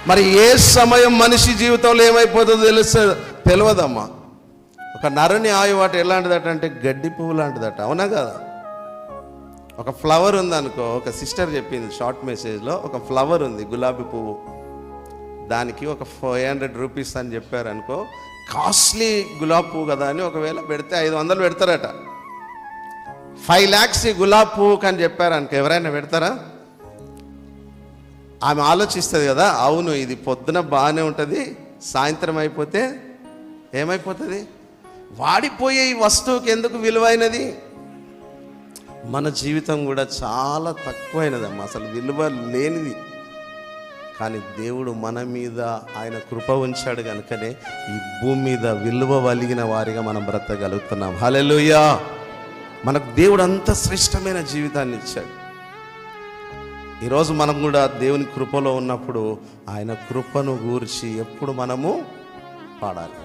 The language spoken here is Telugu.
మరి ఏ సమయం మనిషి జీవితంలో ఏమైపోతుందో తెలియదమ్మా. ఒక నరుని ఆయువాట ఎలాంటిదట అంటే గడ్డి పువ్వు లాంటిదట, అవునా కదా? ఒక ఫ్లవర్ ఉందనుకో, ఒక సిస్టర్ చెప్పింది షార్ట్ మెసేజ్లో, ఒక ఫ్లవర్ ఉంది గులాబీ పువ్వు, దానికి ఒక 500 రూపీస్ అని చెప్పారనుకో, కాస్ట్లీ గులాబీ పువ్వు కదా అని ఒకవేళ పెడితే 500 పెడతారట. 5 lakhs ఈ గులాబీ పువ్వుకి అని చెప్పారనుకో, ఎవరైనా పెడతారా? ఆమె ఆలోచిస్తుంది కదా, అవును ఇది పొద్దున బాగానే ఉంటుంది, సాయంత్రం అయిపోతే ఏమైపోతుంది? వాడిపోయే ఈ వస్తువుకి ఎందుకు విలువైనది? మన జీవితం కూడా చాలా తక్కువైనదమ్మా, అసలు విలువ లేనిది. కానీ దేవుడు మన మీద ఆయన కృప ఉంచాడు కనుకనే ఈ భూమి మీద విలువ కలిగిన వారిగా మనం బ్రతకగలుగుతున్నాం. హల్లెలూయా! మనకు దేవుడు అంత శ్రేష్టమైన జీవితాన్ని ఇచ్చాడు. ఈరోజు మనం కూడా దేవుని కృపలో ఉన్నప్పుడు ఆయన కృపను గూర్చి ఎప్పుడు మనము పాడాలి.